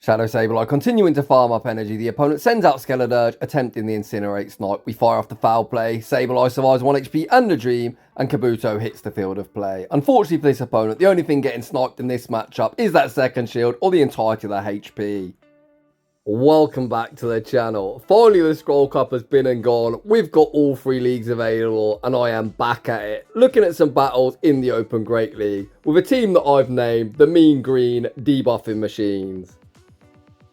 Shadow Sableye continuing to farm up energy. The opponent sends out Stratergy, attempting the Incinerate Snipe. We fire off the foul play. Sableye survives 1 HP and a Dream, and Kabuto hits the field of play. Unfortunately for this opponent, the only thing getting sniped in this matchup is that second shield or the entirety of their HP. Welcome back to the channel. Finally the Scroll Cup has been and gone. We've got all 3 leagues available and I am back at it. Looking at some battles in the Open Great League with a team that I've named the Mean Green Debuffing Machines.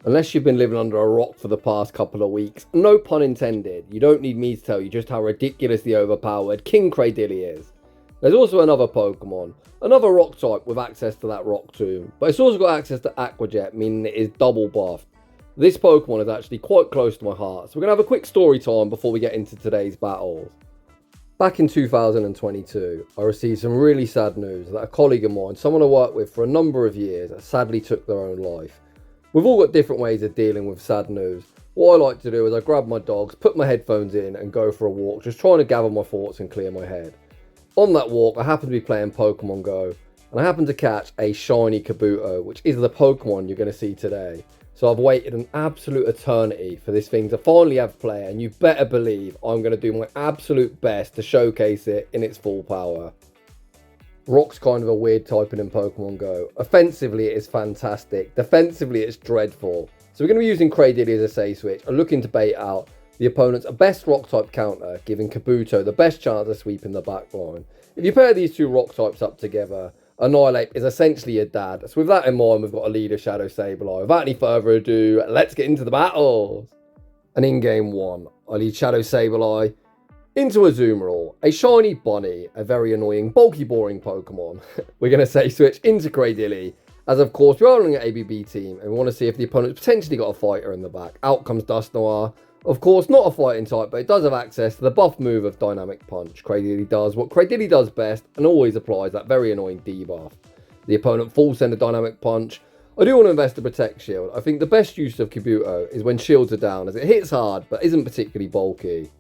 Unless you've been living under a rock for the past couple of weeks, no pun intended, you don't need me to tell you just how ridiculously overpowered King Cradily is. There's also another Pokemon, another rock type with access to that rock tomb, but it's also got access to Aqua, meaning it is double buffed. This Pokemon is actually quite close to my heart, so we're going to have a quick story time before we get into today's battles. Back in 2022, I received some really sad news that a colleague of mine, someone I worked with for a number of years, sadly took their own life. We've all got different ways of dealing with sad news. What I like to do is I grab my dogs, put my headphones in and go for a walk, just trying to gather my thoughts and clear my head. On that walk, I happen to be playing Pokemon Go, and I happen to catch a shiny Kabuto, which is the Pokemon you're going to see today. So I've waited an absolute eternity for this thing to finally have play, and you better believe I'm going to do my absolute best to showcase it in its full power. Rock's kind of a weird typing in Pokemon Go. Offensively, it is fantastic. Defensively, it's dreadful. So we're going to be using Cradily as a save switch and looking to bait out the opponent's best rock type counter, giving Kabuto the best chance of sweeping the backline. If you pair these two rock types up together, Annihilape is essentially a dad. So with that in mind, we've got a leader, Shadow Sableye. Without any further ado, let's get into the battles. And in game 1, I lead Shadow Sableye into Azumarill, a shiny bunny, a very annoying, bulky, boring Pokemon. We're going to say switch into Cradily, as of course we are running an ABB team and we want to see if the opponent's potentially got a fighter in the back. Out comes Dusknoir. Of course, not a fighting type, but it does have access to the buff move of Dynamic Punch. Cradily does what Cradily does best and always applies that very annoying debuff. The opponent full send a Dynamic Punch. I do want to invest a Protect Shield. I think the best use of Kabuto is when shields are down, as it hits hard but isn't particularly bulky.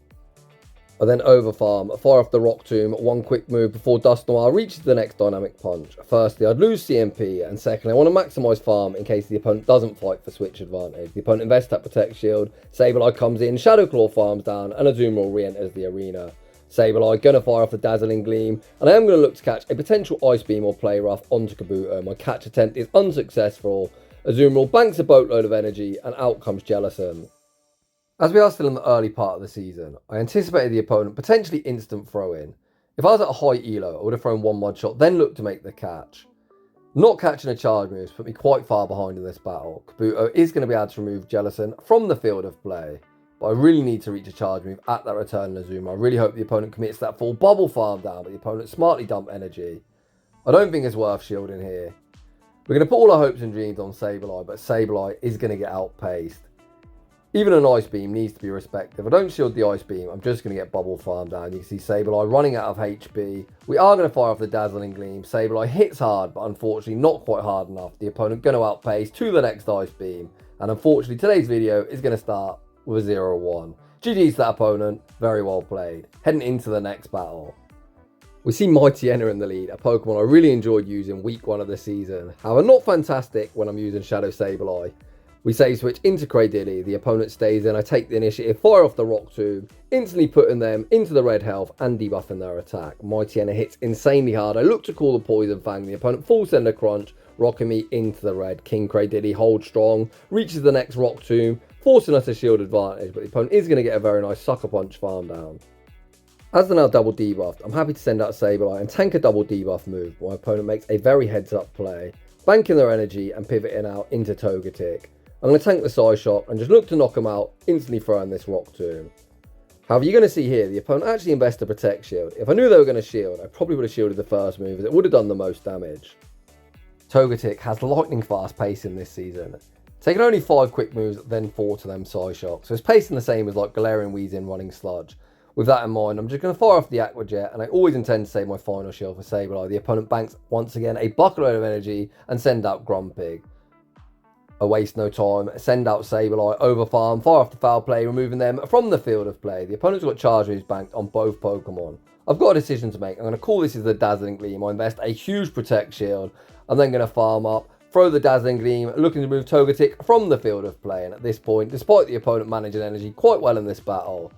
I then overfarm, fire off the Rock Tomb, 1 quick move before Dusknoir reaches the next Dynamic Punch. Firstly, I'd lose CMP, and secondly, I want to maximise farm in case the opponent doesn't fight for switch advantage. The opponent invests that Protect Shield, Sableye comes in, Shadow Claw farms down, and Azumarill re-enters the arena. Sableye going to fire off the Dazzling Gleam, and I am going to look to catch a potential Ice Beam or Play Rough onto Kabuto. My catch attempt is unsuccessful. Azumarill banks a boatload of energy, and out comes Jellicent. As we are still in the early part of the season, I anticipated the opponent potentially instant throw-in. If I was at a high elo, I would have thrown 1 mud shot, then looked to make the catch. Not catching a charge move has put me quite far behind in this battle. Kabuto is going to be able to remove Jellicent from the field of play, but I really need to reach a charge move at that return in Azumarill. I really hope the opponent commits that full bubble farm down, but the opponent smartly dumped energy. I don't think it's worth shielding here. We're going to put all our hopes and dreams on Sableye, but Sableye is going to get outpaced. Even an Ice Beam needs to be respected. If I don't shield the Ice Beam, I'm just going to get bubble farm down. You can see Sableye running out of HP. We are going to fire off the Dazzling Gleam. Sableye hits hard, but unfortunately not quite hard enough. The opponent going to outpace to the next Ice Beam. And unfortunately, today's video is going to start with a 0-1. GG's to that opponent. Very well played. Heading into the next battle. We see Mightyena in the lead, a Pokemon I really enjoyed using week 1 of the season. However, not fantastic when I'm using Shadow Sableye. We save switch into Cradily, the opponent stays in, I take the initiative, fire off the Rock Tomb, instantly putting them into the red health and debuffing their attack. Mightyena hits insanely hard, I look to call the Poison Fang, the opponent full send a crunch, rocking me into the red. King Cradily holds strong, reaches the next Rock Tomb, forcing us a shield advantage, but the opponent is going to get a very nice Sucker Punch farm down. As they're now double debuffed, I'm happy to send out Sableye and tank a double debuff move, my opponent makes a very heads up play, banking their energy and pivoting out into Togetic. I'm going to tank the Side Shock and just look to knock them out, instantly throwing this Rock Tomb. However, you're going to see here, the opponent actually invested a Protect Shield. If I knew they were going to shield, I probably would have shielded the first move, as it would have done the most damage. Togetic has lightning fast pacing this season. Taking only 5 quick moves, then 4 to them Side Shock. So it's pacing the same as like Galarian Weezing running Sludge. With that in mind, I'm just going to fire off the Aqua and I always intend to save my final shield for Sableye. The opponent banks once again a bucketload of energy and send out Grumpig. I waste no time, send out Sableye, overfarm, fire off the foul play, removing them from the field of play. The opponent's got charge moves banked on both Pokemon. I've got a decision to make. I'm going to call this as the Dazzling Gleam. I invest a huge Protect Shield. I'm then going to farm up, throw the Dazzling Gleam, looking to move Togetic from the field of play. And at this point, despite the opponent managing energy quite well in this battle,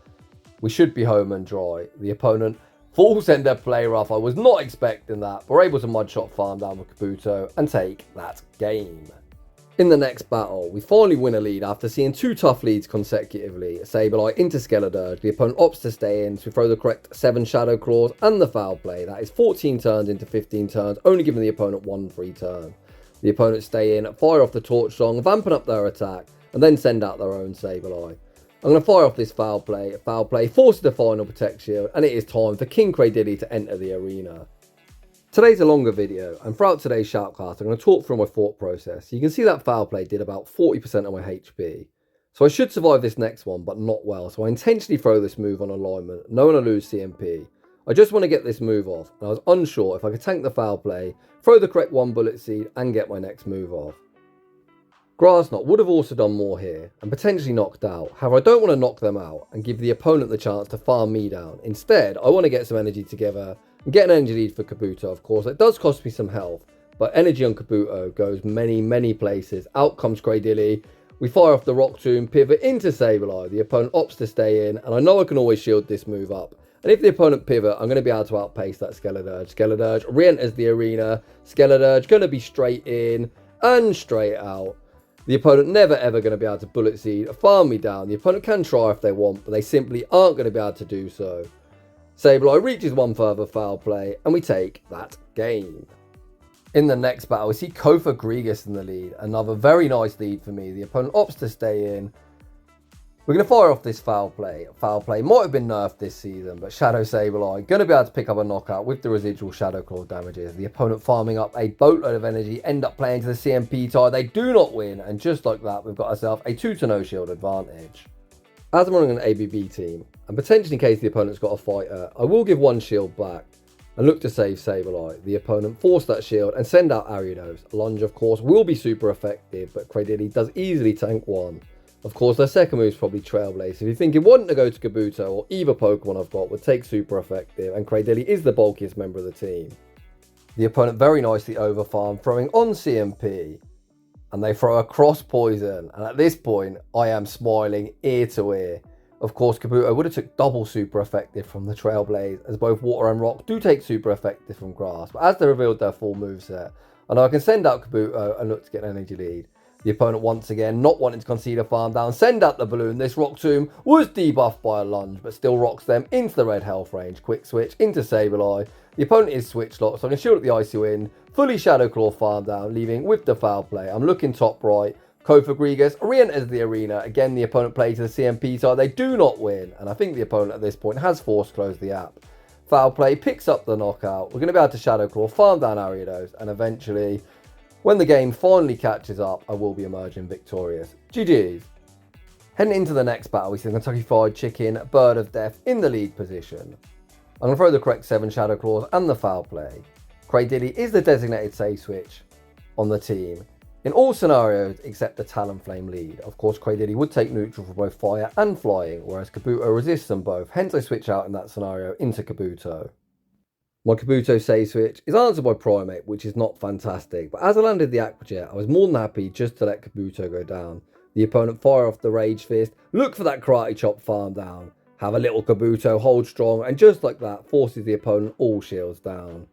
we should be home and dry. The opponent full send their play rough. I was not expecting that, but we're able to mudshot farm down with Kabuto and take that game. In the next battle, we finally win a lead after seeing 2 tough leads consecutively. Sableye into Skeledirge. The opponent opts to stay in, so we throw the correct 7 Shadow Claws and the foul play. That is 14 turns into 15 turns, only giving the opponent 1 free turn. The opponent stay in, fire off the Torch Song, vamping up their attack, and then send out their own Sableye. I'm going to fire off this foul play. Foul play forces the final Protect Shield, and it is time for King Cradily to enter the arena. Today's a longer video, and throughout today's shoutcast, I'm going to talk through my thought process. You can see that foul play did about 40% of my HP. So I should survive this next one, but not well. So I intentionally throw this move on alignment, knowing I lose CMP. I just want to get this move off, and I was unsure if I could tank the foul play, throw the correct 1 Bullet Seed, and get my next move off. Grass Knot would have also done more here, and potentially knocked out. However, I don't want to knock them out, and give the opponent the chance to farm me down. Instead, I want to get some energy together, and get an energy lead for Kabuto, of course. It does cost me some health, but energy on Kabuto goes many places. Out comes Cradily. We fire off the Rock Tomb, pivot into Sableye. The opponent opts to stay in, and I know I can always shield this move up. And if the opponent pivot, I'm going to be able to outpace that Skeledirge. Skeledirge re-enters the arena. Skeledirge going to be straight in and straight out. The opponent never ever going to be able to Bullet Seed, farm me down. The opponent can try if they want, but they simply aren't going to be able to do so. Sableye reaches 1 further foul play, and we take that game. In the next battle, we see Kofa Grigas in the lead. Another very nice lead for me. The opponent opts to stay in. We're going to fire off this foul play. Foul play might have been nerfed this season, but Shadow Sableye going to be able to pick up a knockout with the residual Shadow Claw damages. The opponent farming up a boatload of energy, end up playing to the CMP tie. They do not win, and just like that, we've got ourselves a 2-0 shield advantage. As I'm running an ABB team, and potentially in case the opponent's got a fighter, I will give 1 shield back and look to save Sableye. The opponent force that shield and send out Ariados. Lunge, of course, will be super effective, but Cradily does easily tank 1. Of course, their second move is probably Trailblaze. If you're thinking wanting to go to Kabuto, or either Pokemon I've got would take super effective, and Cradily is the bulkiest member of the team. The opponent very nicely overfarmed, throwing on CMP, and they throw a cross poison, and at this point, I am smiling ear to ear. Of course, Kabuto would have took double super effective from the Trailblaze, as both Water and Rock do take super effective from Grass, but as they revealed their full moveset, I know I can send out Kabuto and look to get an energy lead. The opponent once again not wanting to concede a farm down, send out the balloon. This Rock Tomb was debuffed by a lunge, but still rocks them into the red health range. Quick switch into Sableye. The opponent is switch locked, so I can shield at the Icy Wind. Fully Shadow Claw farm down, leaving with the foul play. I'm looking top right. Kofa Grigas re-enters the arena. Again, the opponent plays to the CMP side. They do not win, and I think the opponent at this point has force closed the app. Foul play picks up the knockout. We're going to be able to Shadow Claw, farm down Ariados, and eventually, when the game finally catches up, I will be emerging victorious. GG's. Heading into the next battle, we see the Kentucky Fried Chicken, Bird of Death in the lead position. I'm going to throw the correct 7 Shadow Claws and the foul play. Cradily is the designated save switch on the team in all scenarios except the Talonflame lead. Of course, Cradily would take neutral for both fire and flying, whereas Kabuto resists them both, hence I switch out in that scenario into Kabuto. My Kabuto save switch is answered by Primate, which is not fantastic, but as I landed the Aqua Jet, I was more than happy just to let Kabuto go down. The opponent fire off the Rage Fist, look for that Karate Chop farm down, have a little Kabuto hold strong, and just like that, forces the opponent all shields down.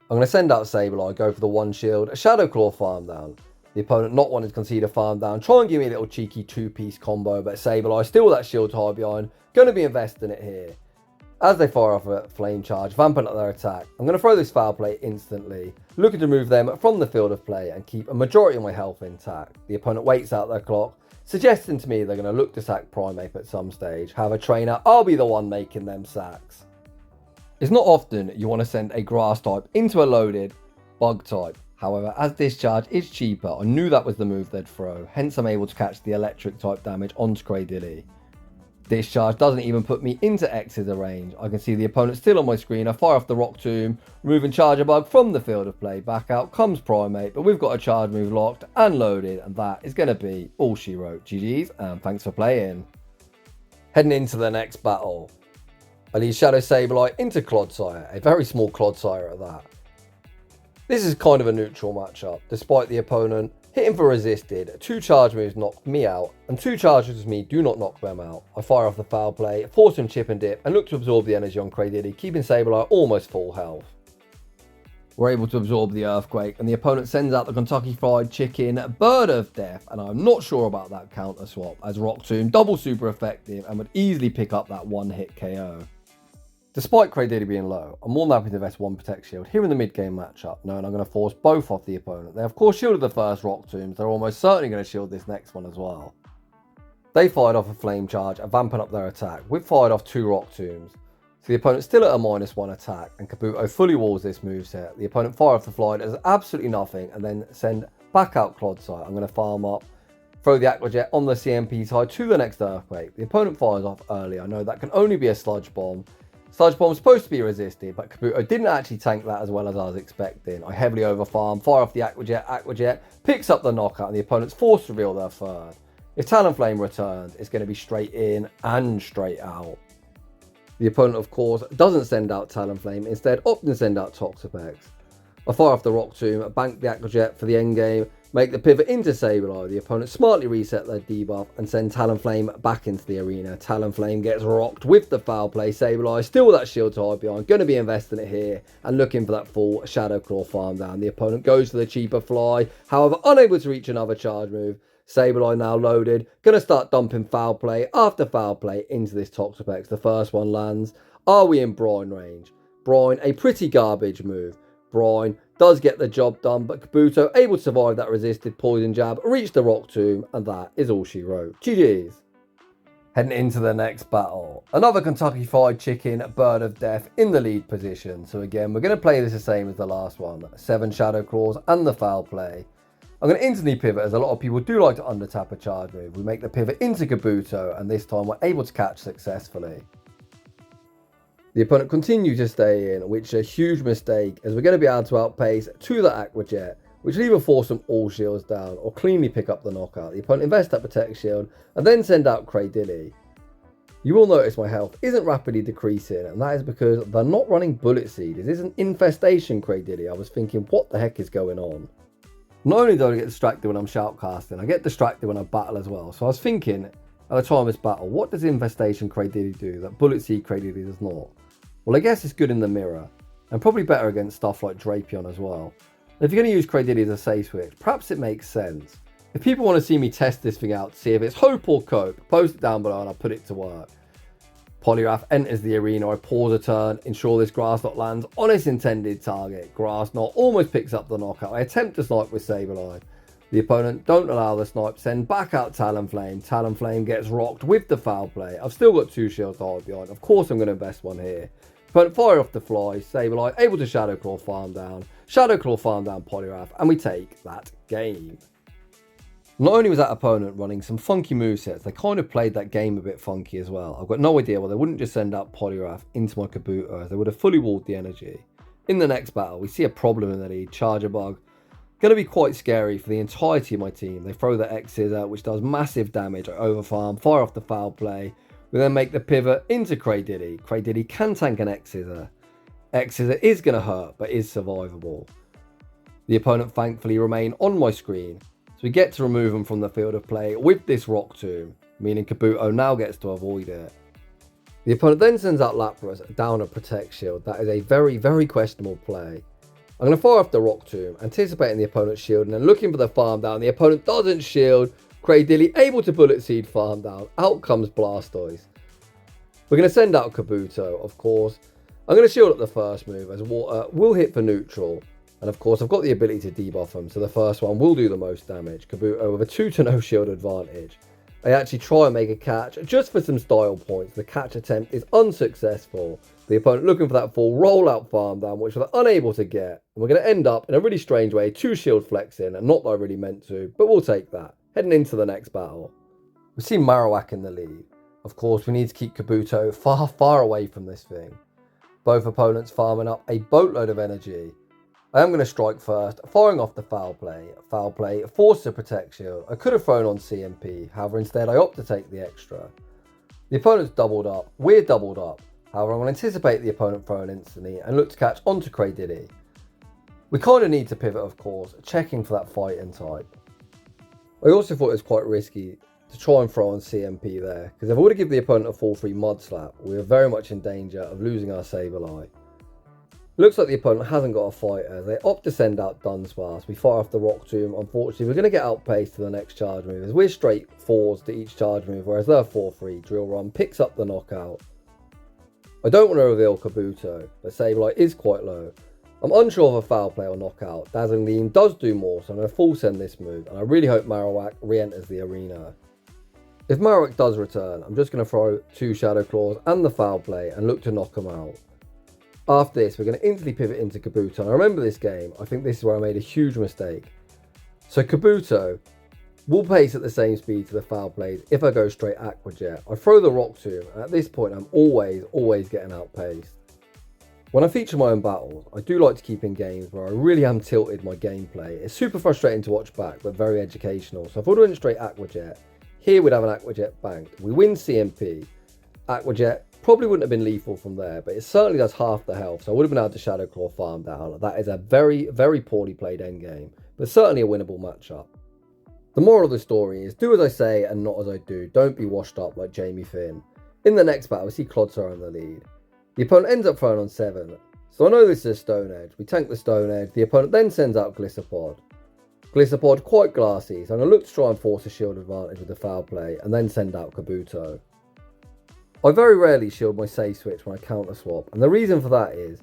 I'm going to send out Sableye, go for the 1 shield, a Shadow Claw farm down. The opponent not wanting to concede a farm down, try and give me a little cheeky 2-piece combo, but Sableye still with that shield to hide behind, going to be investing it here. As they fire off a flame charge, vamping up their attack, I'm going to throw this foul play instantly, looking to move them from the field of play and keep a majority of my health intact. The opponent waits out their clock, suggesting to me they're going to look to sack Primate at some stage. However, trainer, I'll be the one making them sacks. It's not often you want to send a grass type into a loaded bug type. However, as discharge is cheaper, I knew that was the move they'd throw, hence I'm able to catch the electric type damage onto Cradily. Discharge doesn't even put me into X's range. I can see the opponent still on my screen. I fire off the Rock Tomb, removing Charger Bug from the field of play. Back out comes Primate, but we've got a charge move locked and loaded, and that is going to be all she wrote. GG's, and thanks for playing. Heading into the next battle, I lead Shadow Sableye into Clodsire, a very small Clodsire at that. This is kind of a neutral matchup, despite the opponent hitting for resisted. 2 charge moves knock me out, and 2 charges with me do not knock them out. I fire off the foul play, force him chip and dip, and look to absorb the energy on Cradily, keeping Sableye almost full health. We're able to absorb the Earthquake, and the opponent sends out the Kentucky Fried Chicken Bird of Death, and I'm not sure about that counter swap, as Rock Tomb double super effective and would easily pick up that 1-hit KO. Despite Cradily being low, I'm more than happy to invest 1 Protect Shield here in the mid-game matchup, knowing I'm going to force both off the opponent. They of course shielded the first Rock Tombs, they're almost certainly going to shield this next one as well. They fired off a Flame Charge, vamping up their attack. We've fired off 2 Rock Tombs. So the opponent's still at a -1 attack, and Kabuto fully walls this moveset. The opponent fire off the fly, does absolutely nothing, and then send back out Clodsite. I'm going to farm up, throw the Aqua Jet on the CMP side to the next Earthquake. The opponent fires off early. I know that can only be a Sludge Bomb. Sludge Bomb's supposed to be resisted, but Kabuto didn't actually tank that as well as I was expecting. I heavily overfarm, fire off the Aqua Jet picks up the knockout, and the opponent's forced to reveal their third. If Talonflame returns, it's going to be straight in and straight out. The opponent, of course, doesn't send out Talonflame, instead opting to send out Toxapex. I fire off the Rock Tomb, bank the Aqua Jet for the endgame, make the pivot into Sableye. The opponent smartly reset their debuff and send Talonflame back into the arena. Talonflame gets rocked with the foul play. Sableye still with that shield to hide behind, going to be investing it here and looking for that full Shadow Claw farm down. The opponent goes for the cheaper fly, however unable to reach another charge move. Sableye now loaded, going to start dumping foul play after foul play into this Toxapex. The first one lands. Are we in Brine range? Brine, a pretty garbage move. Brine does get the job done, but Kabuto able to survive that resisted poison jab, reach the Rock Tomb, and that is all she wrote. GG's. Heading into the next battle. Another Kentucky Fried Chicken Bird of Death in the lead position. So again, we're going to play this the same as the last one. 7 Shadow Claws and the foul play. I'm going to instantly pivot, as a lot of people do like to undertap a charge move. We make the pivot into Kabuto, and this time we're able to catch successfully. The opponent continues to stay in, which is a huge mistake, as we're going to be able to outpace to the Aqua Jet, which will either force them all shields down or cleanly pick up the knockout. The opponent invests that Protect Shield and then send out Cradily. You will notice my health isn't rapidly decreasing, and that is because they're not running Bullet Seed. This is an infestation Cradily. I was thinking, what the heck is going on? Not only do I get distracted when I'm shoutcasting, I get distracted when I battle as well. So I was thinking, at the time of this battle, what does Infestation Cradily do that Bullet Seed Cradily does not? Well, I guess it's good in the mirror, and probably better against stuff like Drapion as well. And if you're going to use Cradily as a safe switch, perhaps it makes sense. If people want to see me test this thing out to see if it's hope or cope, post it down below and I'll put it to work. Polyrath enters the arena. I pause a turn, ensure this Grass Knot lands on its intended target. Grass Knot almost picks up the knockout. I attempt to snipe with Sableye. The opponent don't allow the snipe, send back out Talonflame. Talonflame gets rocked with the foul play. I've still got 2 shields to hold behind. Of course I'm going to invest 1 here. Opponent fire off the fly. Sableye able to Shadow Claw farm down. Shadow Claw farm down Polyrath, and we take that game. Not only was that opponent running some funky movesets, they kind of played that game a bit funky as well. I've got no idea why they wouldn't just send out Polyrath into my Kabuto, as they would have fully walled the energy. In the next battle, we see a problem in the lead. Charger Bug. Going to be quite scary for the entirety of my team. They throw the X-Scissor, which does massive damage. I overfarm, fire off the foul play. We then make the pivot into Cradily. Cradily can tank an X-Scissor. X-Scissor is going to hurt, but is survivable. The opponent thankfully remain on my screen. So we get to remove them from the field of play with this Rock Tomb, meaning Kabuto now gets to avoid it. The opponent then sends out Lapras down a Protect Shield. That is a very, very questionable play. I'm going to fire off the Rock Tomb, anticipating the opponent's shield and then looking for the farm down. The opponent doesn't shield. Cradily able to Bullet Seed farm down. Out comes Blastoise. We're going to send out Kabuto, of course. I'm going to shield up the first move, as Water will hit for neutral. And of course, I've got the ability to debuff them, so the first one will do the most damage. Kabuto with a 2-0 shield advantage. I actually try and make a catch just for some style points. The catch attempt is unsuccessful. The opponent looking for that full rollout farm down, which they're unable to get. And we're going to end up in a really strange way, 2 shield flexing, and not that I really meant to, but we'll take that. Heading into the next battle. We see Marowak in the lead. Of course, we need to keep Kabuto far, far away from this thing. Both opponents farming up a boatload of energy. I am going to strike first, firing off the foul play. Foul play forces a Protect Shield. I could have thrown on CMP, however instead I opt to take the extra. The opponent's doubled up, we're doubled up. However, I'm going to anticipate the opponent throwing instantly and look to catch onto Cradily. We kind of need to pivot, of course, checking for that fighting type. I also thought it was quite risky to try and throw on CMP there, because if I were to give the opponent a full 3 Mud Slap, we are very much in danger of losing our Sableye. Looks like the opponent hasn't got a fighter. They opt to send out Dunsparce. We fire off the Rock Tomb. Unfortunately, we're going to get outpaced to the next charge move, as we're straight 4s to each charge move, whereas they're 4-3. Drill Run picks up the knockout. I don't want to reveal Kabuto, but Sableye is quite low. I'm unsure of a foul play or knockout. Dazzling Gleam does do more, so I'm going to full send this move, and I really hope Marowak re-enters the arena. If Marowak does return, I'm just going to throw 2 Shadow Claws and the foul play and look to knock him out. After this, we're going to instantly pivot into Kabuto. And I remember this game, I think this is where I made a huge mistake. So Kabuto will pace at the same speed to the foul plays if I go straight Aqua Jet. I throw the Rock Tomb, and at this point I'm always getting outpaced. When I feature my own battles, I do like to keep in games where I really am tilted my gameplay. It's super frustrating to watch back, but very educational. So if I would have went straight Aqua Jet, here we'd have an Aqua Jet banked. We win CMP. Aqua Jet probably wouldn't have been lethal from there, but it certainly does half the health, so I would have been able to Shadow Claw farm down. That is a very poorly played endgame, but certainly a winnable matchup. The moral of the story is do as I say and not as I do. Don't be washed up like Jamie Finn. In the next battle, we see Clodsire in the lead. The opponent ends up throwing on 7, so I know this is a Stone Edge. We tank the Stone Edge. The opponent then sends out Gliscopod. Gliscopod quite glassy, so I'm going to look to try and force a shield advantage with the foul play and then send out Kabuto. I very rarely shield my save switch when I counter swap, and the reason for that is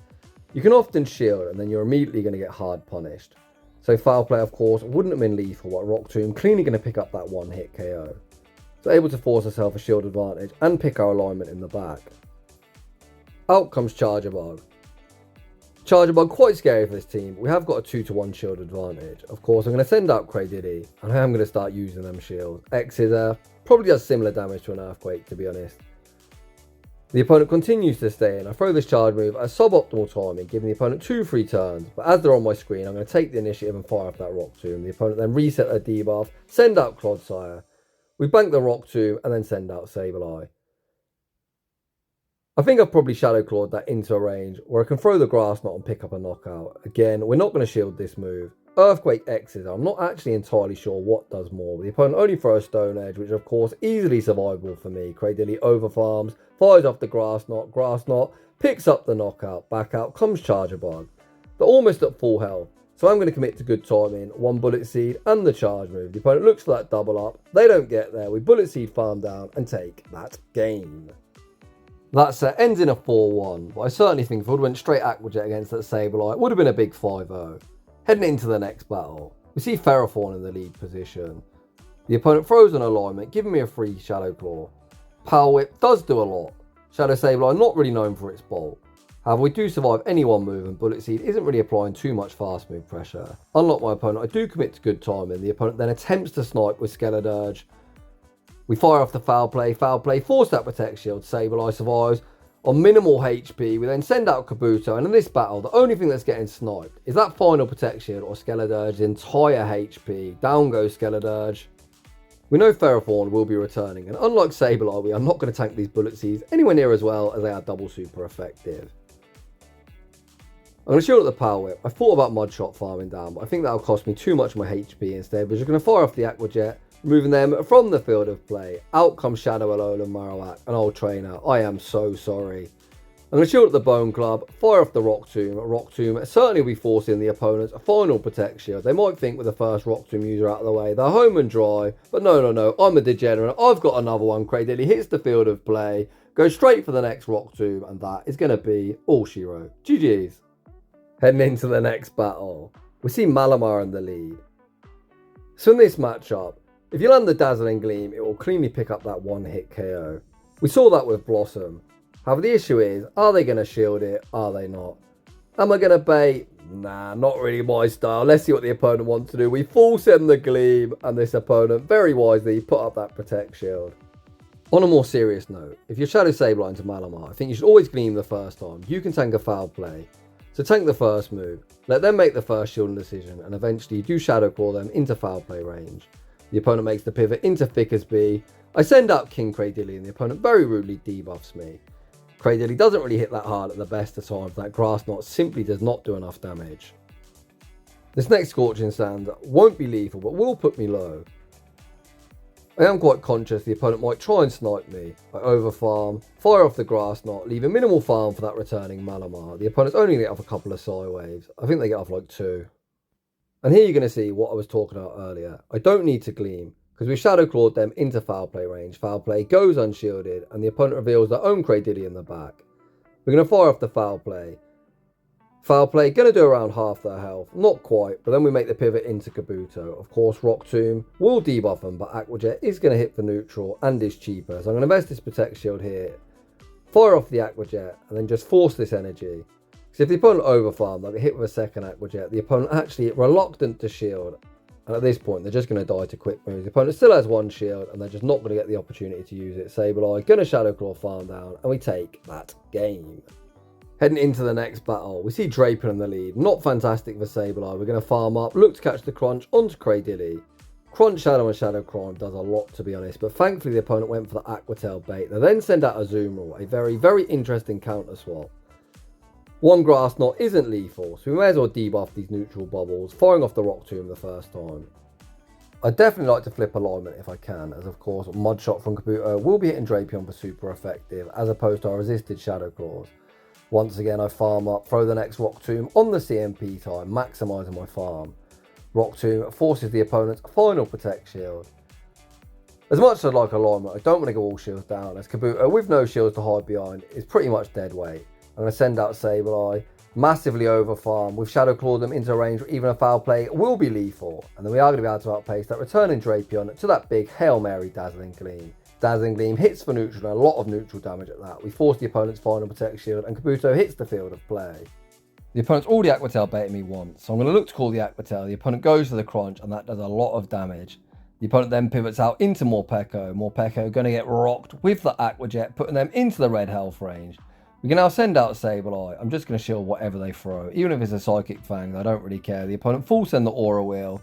you can often shield and then you're immediately going to get hard punished. So foul play, of course, wouldn't have been lethal, but Rock Tomb cleanly going to pick up that 1-hit KO. So able to force herself a shield advantage and pick our alignment in the back. Out comes Charger Bug. Charger Bug quite scary for this team, but we have got a 2-to-1 shield advantage. Of course, I'm going to send out Cradily, and I am going to start using them shields. X is probably does similar damage to an Earthquake, to be honest. The opponent continues to stay in. I throw this charge move at suboptimal timing, giving the opponent 2 free turns. But as they're on my screen, I'm going to take the initiative and fire off that Rock Tomb. The opponent then reset their debuff, send out Clodsire. We bank the Rock Tomb and then send out Sableye. I think I've probably Shadow Clawed that into a range where I can throw the Grass Knot and pick up a knockout. Again, we're not going to shield this move. Earthquake X's, I'm not actually entirely sure what does more. The opponent only throws Stone Edge, which of course easily survivable for me. Cradily overfarms, fires off the Grass Knot, picks up the knockout, back out comes Charger Bug. They're almost at full health, so I'm going to commit to good timing, 1 Bullet Seed and the charge move. The opponent looks for that double up, they don't get there, we Bullet Seed farm down and take that game. That set ends in a 4-1, but I certainly think if I would have went straight Aqua Jet against that Sableye, it would have been a big 5-0. Heading into the next battle, we see Ferrothorn in the lead position. The opponent throws an alignment, giving me a free Shadow Claw. Power Whip does do a lot. Shadow Sableye not really known for its bulk. However, we do survive any one move and Bullet Seed isn't really applying too much fast move pressure. Unlike my opponent, I do commit to good timing. The opponent then attempts to snipe with Stratergy. We fire off the foul play, force that Protect Shield, Sableye survives. On minimal HP, we then send out Kabuto, and in this battle, the only thing that's getting sniped is that final Protect Shield or Stratergy's entire HP. Down goes Stratergy. We know Ferrothorn will be returning, and unlike Sableye, we are not going to tank these Bullet Seeds anywhere near as well as they are double super effective. I'm going to shield at the Power Whip. I thought about Mud Shot farming down, but I think that'll cost me too much of my HP instead. We're just going to fire off the Aqua Jet, moving them from the field of play. Out comes Shadow Alolan Marowak, an old trainer. I am so sorry. I'm going to shield at the Bone Club, fire off the Rock Tomb. Certainly will be forcing the opponents a final Protect Shield. They might think with the first Rock Tomb user out of the way, they're home and dry. But no, I'm a degenerate. I've got another one. Cradily hits the field of play, goes straight for the next Rock Tomb, and that is going to be all she wrote. GG's. Heading into the next battle, we see Malamar in the lead. So in this matchup, if you land the Dazzling Gleam, it will cleanly pick up that 1-hit KO. We saw that with Blossom. However, the issue is, are they going to shield it? Are they not? Am I going to bait? Nah, not really my style. Let's see what the opponent wants to do. We full send the Gleam, and this opponent very wisely put up that Protect Shield. On a more serious note, if you're Shadow Sableye into Malamar, I think you should always Gleam the first time. You can tank a foul play. So tank the first move, let them make the first shielding decision, and eventually you do Shadow Claw them into foul play range. The opponent makes the pivot into thick as B. I send out King Cradily and the opponent very rudely debuffs me. Cradily doesn't really hit that hard at the best of times. That Grass Knot simply does not do enough damage. This next Scorching Sand won't be lethal, but will put me low. I am quite conscious the opponent might try and snipe me. I overfarm, fire off the Grass Knot, leave a minimal farm for that returning Malamar. The opponent's only going to get off a couple of Psy Waves. I think they get off like 2. And here you're going to see what I was talking about earlier. I don't need to Gleam, because we Shadow Clawed them into Foul Play range. Foul Play goes unshielded, and the opponent reveals their own Cradily in the back. We're going to fire off the Foul Play. Foul Play, going to do around half their health. Not quite, but then we make the pivot into Kabuto. Of course, Rock Tomb will debuff them, but Aqua Jet is going to hit for neutral and is cheaper. So I'm going to invest this Protect Shield here, fire off the Aqua Jet, and then just force this energy. Because if the opponent overfarm, they'll get hit with a second Aqua Jet. The opponent actually reluctant to shield. And at this point, they're just going to die to quick moves. The opponent still has 1 shield, and they're just not going to get the opportunity to use it. Sableye, going to Shadow Claw farm down, and we take that game. Heading into the next battle, we see Draper in the lead. Not fantastic for Sableye. We're going to farm up, look to catch the crunch onto Cradily. Crunch Shadow and Shadow Crime does a lot, to be honest, but thankfully the opponent went for the Aqua Tail bait. They then send out a Azumarill, a very, very interesting counter swap. 1 Grass Knot isn't lethal, so we may as well debuff these neutral bubbles, firing off the Rock Tomb the first time. I'd definitely like to flip alignment if I can, as of course Mud Shot from Kabuto will be hitting Drapion for super effective, as opposed to our resisted Shadow Claws. Once again, I farm up, throw the next Rock Tomb on the CMP time, maximising my farm. Rock Tomb forces the opponent's final Protect Shield. As much as I'd like alignment, I don't want to go all shields down, as Kabuto, with no shields to hide behind, is pretty much dead weight. I'm going to send out Sableye, massively overfarm, with Shadow Claw them into range where even a Foul Play will be lethal. And then we are going to be able to outpace that returning Drapion to that big Hail Mary Dazzling Gleam. Dazzling Gleam hits for neutral and a lot of neutral damage at that. We force the opponent's final Protect Shield and Kabuto hits the field of play. The opponent's already Aqua Tail baited me once, so I'm going to look to call the Aqua Tail. The opponent goes for the crunch and that does a lot of damage. The opponent then pivots out into Morpeko. Morpeko going to get rocked with the Aqua Jet, putting them into the red health range. We can now send out Sableye. I'm just going to shield whatever they throw. Even if it's a Psychic Fang, I don't really care. The opponent full send the Aura Wheel.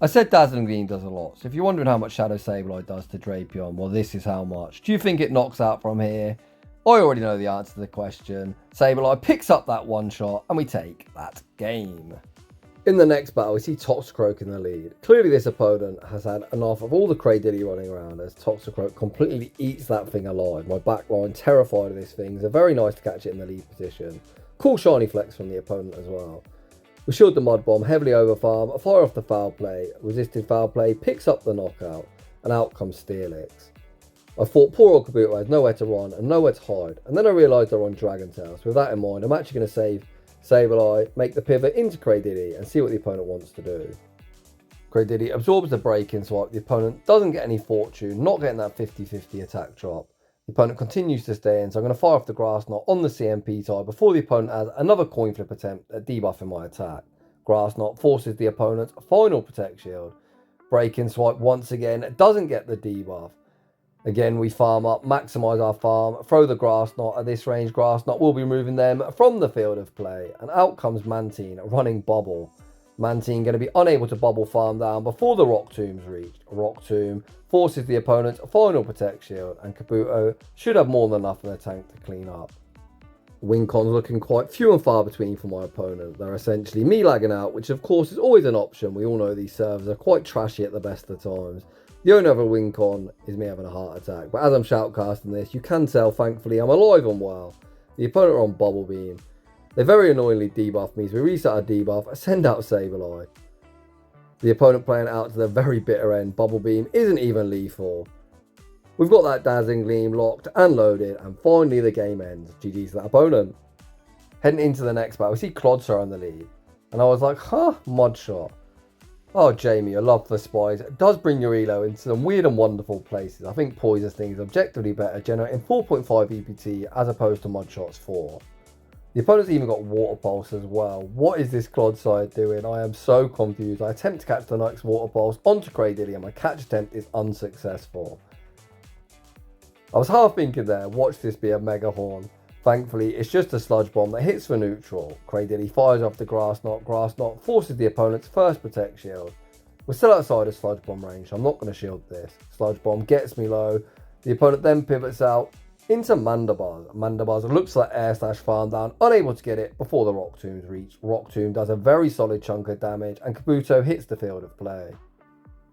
I said Dazzling Gleam does a lot, so if you're wondering how much Shadow Sableye does to Drapion, well, this is how much. Do you think it knocks out from here? I already know the answer to the question. Sableye picks up that one shot, and we take that game. In the next battle, we see Toxicroak in the lead. Clearly, this opponent has had enough of all the Cradily running around, as Toxicroak completely eats that thing alive. My backline terrified of this thing, so very nice to catch it in the lead position. Cool shiny flex from the opponent as well. We shield the Mud Bomb, heavily overfarm, fire off the Foul Play, resisted Foul Play, picks up the knockout, and out comes Steelix. I thought poor old Kabuto has nowhere to run and nowhere to hide, and then I realised they're on Dragon Tail, so with that in mind, I'm actually going to save Sableye, make the pivot into Cradily, and see what the opponent wants to do. Cradily absorbs the break-in swipe, the opponent doesn't get any fortune, not getting that 50-50 attack drop. The opponent continues to stay in, so I'm going to fire off the Grass Knot on the CMP tie before the opponent has another coin flip attempt at debuffing my attack. Grass Knot forces the opponent's final Protect Shield. Break-in swipe once again, doesn't get the debuff. Again, we farm up, maximise our farm, throw the Grass Knot. At this range, Grass Knot will be removing them from the field of play. And out comes Mantine, running Bubble. Mantine going to be unable to bubble farm down before the Rock Tomb's reached. Rock Tomb forces the opponent's final Protect Shield, and Kabuto should have more than enough in the tank to clean up. Win cons looking quite few and far between for my opponent. They're essentially me lagging out, which of course is always an option. We all know these servers are quite trashy at the best of times. The only other win con is me having a heart attack, but as I'm shoutcasting this, you can tell thankfully I'm alive and well. The opponent are on Bubble Beam. They very annoyingly debuff me, so we reset our debuff, send out Sableye. The opponent playing out to the very bitter end. Bubble Beam isn't even lethal. We've got that Dazzling Gleam locked and loaded, and finally the game ends. GG's to that opponent. Heading into the next battle, we see Clodsir on the lead, and I was like, Mud Shot. Oh, Jamie, your love for spies does bring your elo into some weird and wonderful places. I think Poison's thing is objectively better, generating 4.5 EPT as opposed to Mud Shot's 4. The opponent's even got Water Pulse as well. What is this Clodsir doing? I am so confused. I attempt to catch the next Water Pulse onto Cradily, and my catch attempt is unsuccessful. I was half thinking there, watch this be a Mega Horn. Thankfully, it's just a Sludge Bomb that hits for neutral. Cradily fires off the Grass Knot. Grass Knot forces the opponent's first Protect Shield. We're still outside of Sludge Bomb range, so I'm not going to shield this. Sludge Bomb gets me low. The opponent then pivots out, into Mandibuzz. Mandibuzz looks like air slash farm down, unable to get it before the Rock Tomb's reach. Rock Tomb does a very solid chunk of damage and Kabuto hits the field of play.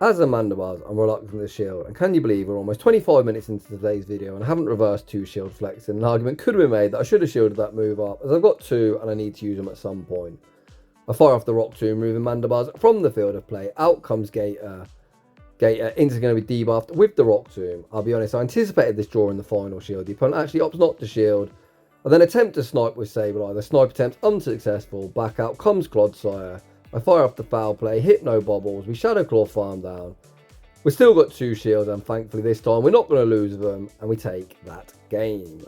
As a Mandibuzz, I'm reluctant to shield, and can you believe we're almost 25 minutes into today's video and I haven't reversed 2 shield flexing. An argument could have been made that I should have shielded that move up, as I've got 2 and I need to use them at some point. I fire off the Rock Tomb, removing Mandibuzz from the field of play. Out comes Gator. Gator is going to be debuffed with the Rock Tomb. I'll be honest, I anticipated this draw in the final shield. The opponent actually opts not to shield. I then attempt to snipe with Sableye. The snipe attempt unsuccessful. Back out comes Clodsire. I fire off the foul play, hit no bobbles. We Shadow Claw farm down. We've still got 2 shields, and thankfully this time we're not going to lose them, and we take that game.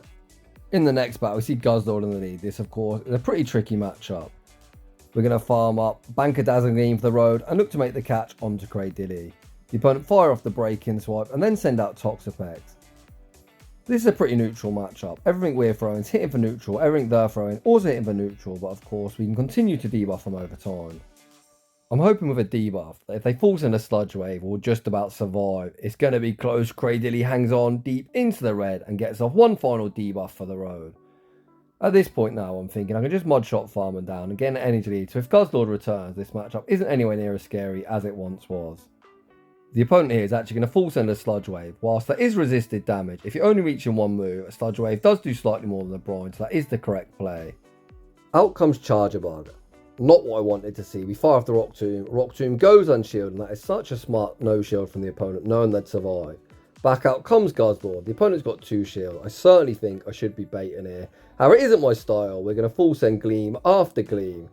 In the next battle, we see Guzzlord in the lead. This, of course, is a pretty tricky matchup. We're going to farm up, bank a Dazzling Gleam for the road, and look to make the catch onto Cradily. The opponent fire off the break-in swipe and then send out Toxapex. This is a pretty neutral matchup. Everything we're throwing is hitting for neutral, everything they're throwing also hitting for neutral, but of course we can continue to debuff them over time. I'm hoping with a debuff that if they force in a Sludge Wave or just about survive, it's going to be close. Cradily hangs on deep into the red and gets off one final debuff for the road. At this point now, I'm thinking I can just mod shot farm them down and get an energy lead, so if Guzzlord returns, this matchup isn't anywhere near as scary as it once was. The opponent here is actually going to full send a Sludge Wave. Whilst that is resisted damage, if you're only reaching one move, a Sludge Wave does do slightly more than a Brine, so that is the correct play. Out comes Charger Bug. Not what I wanted to see. We fire off the Rock Tomb. Rock Tomb goes unshielded, and that is such a smart no shield from the opponent, knowing they'd survive. Back out comes Guzzlord. The opponent's got 2 shields. I certainly think I should be baiting here. However, it isn't my style. We're going to full send Gleam after Gleam.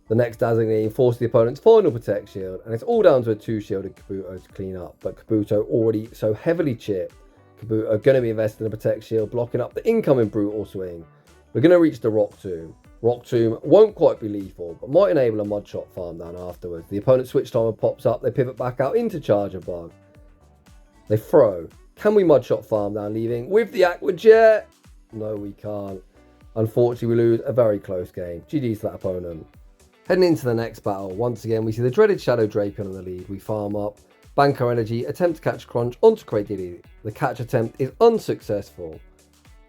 The next Dazzling Gleam forces the opponent's final Protect shield, and it's all down to a 2-shielded Kabuto to clean up, but Kabuto already so heavily chipped. Kabuto going to be invested in a Protect shield, blocking up the incoming Brutal Swing. We're going to reach the Rock Tomb. Rock Tomb won't quite be lethal, but might enable a Mud Shot farm down afterwards. The opponent's Switch Timer pops up, they pivot back out into Charger Bug. They throw. Can we Mud Shot farm down, leaving with the Aqua Jet? No, we can't. Unfortunately, we lose a very close game. GG's to that opponent. Heading into the next battle, once again we see the dreaded Shadow Drapion in the lead. We farm up, bank our energy, attempt to catch Crunch onto Cradily. The catch attempt is unsuccessful.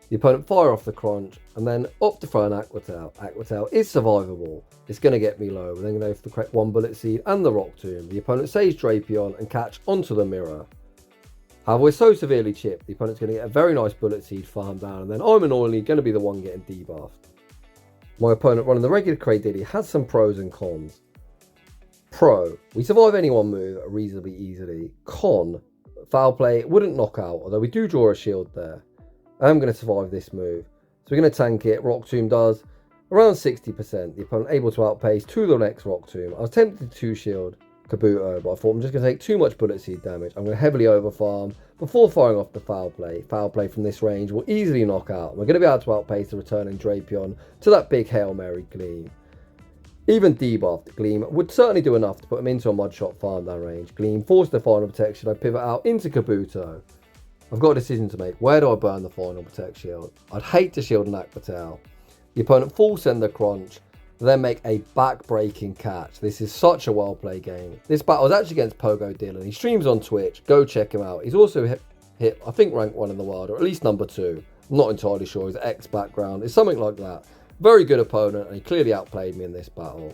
The opponent fire off the Crunch and then opt to throw an Aqua Tail. Aqua Tail is survivable. It's going to get me low. We're then going to go for the correct 1 Bullet Seed and the Rock Tomb. The opponent saves Drapion and catch onto the mirror. However, we're so severely chipped, the opponent's going to get a very nice Bullet Seed farm down, and then I'm annoyingly going to be the one getting debuffed. My opponent running the regular Cradily has some pros and cons. Pro, we survive any one move reasonably easily. Con, foul play wouldn't knock out, although we do draw a shield there. I am going to survive this move. So we're going to tank it. Rock Tomb does around 60%. The opponent able to outpace to the next Rock Tomb. I was tempted to shield Kabuto, but I thought I'm just going to take too much Bullet Seed damage. I'm going to heavily overfarm before firing off the foul play. Foul play from this range will easily knock out. We're going to be able to outpace the returning Drapion to that big Hail Mary Gleam. Even debuffed Gleam would certainly do enough to put him into a Mud Shot farm down range. Gleam forced the final protection. I pivot out into Kabuto. I've got a decision to make. Where do I burn the final Protect shield? I'd hate to shield an Aqua Tail. The opponent full send the Crunch, then make a back-breaking catch. This is such a well-played game. This battle is actually against Pogo Dylan. He streams on Twitch. Go check him out. He's also hit I think, rank 1 in the world, or at least number 2. I'm not entirely sure. His X background is something like that. Very good opponent, and he clearly outplayed me in this battle.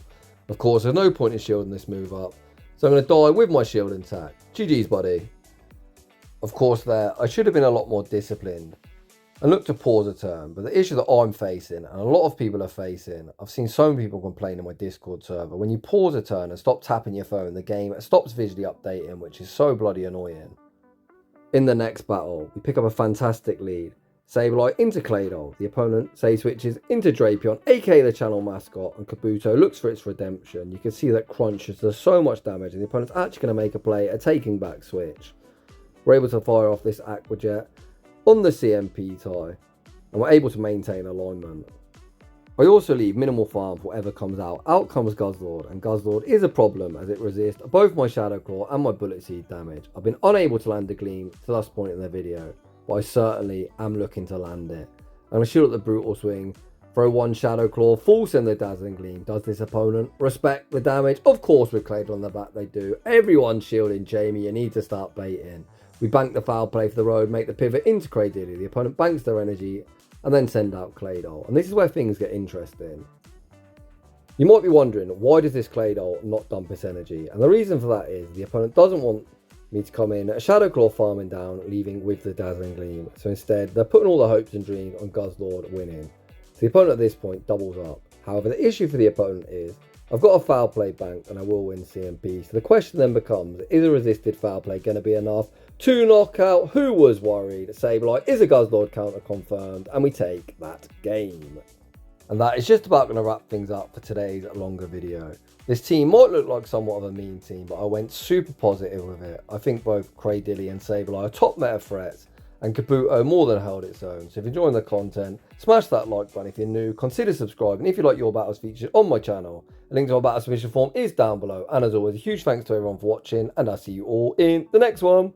Of course, there's no point in shielding this move up, so I'm going to die with my shield intact. GG's, buddy. Of course, there, I should have been a lot more disciplined and look to pause a turn, but the issue that I'm facing, and a lot of people are facing, I've seen so many people complain in my Discord server, when you pause a turn and stop tapping your phone, the game stops visually updating, which is so bloody annoying. In the next battle, we pick up a fantastic lead. Sableye into Claydol. The opponent save switches into Drapion, aka the channel mascot, and Kabuto looks for its redemption. You can see that Crunch does so much damage, and the opponent's actually going to make a play, a taking back switch. We're able to fire off this Aqua Jet on the CMP tie, and we're able to maintain alignment. I also leave minimal farm for whatever comes out. Out comes Guzzlord, and Guzzlord is a problem as it resists both my Shadow Claw and my Bullet Seed damage. I've been unable to land a Gleam to this point in the video, but I certainly am looking to land it. I'm going to shoot at the Brutal Swing, throw one Shadow Claw, full send the Dazzling Gleam. Does this opponent respect the damage? Of course, with Claydol on the back they do. Everyone's shielding Jamie, you need to start baiting. We bank the foul play for the road, make the pivot into Cradily. The opponent banks their energy and then send out Claydol. And this is where things get interesting. You might be wondering, why does this Claydol not dump its energy? And the reason for that is the opponent doesn't want me to come in, a Shadow Claw farming down, leaving with the Dazzling Gleam. So instead, they're putting all the hopes and dreams on Guzzlord winning. So the opponent at this point doubles up. However, the issue for the opponent is, I've got a foul play banked and I will win CMP. So the question then becomes, is a resisted foul play going to be enough to knock out Who Was Worried? Sableye is a Guzzlord counter confirmed, and we take that game. And that is just about going to wrap things up for today's longer video. This team might look like somewhat of a mean team, but I went super positive with it. I think both Cradily and Sableye are top meta threats, and Kabuto more than held its own. So if you're enjoying the content, smash that like button. If you're new, consider subscribing. If you like your battles featured on my channel, a link to my battle submission form is down below. And as always, a huge thanks to everyone for watching, and I'll see you all in the next one.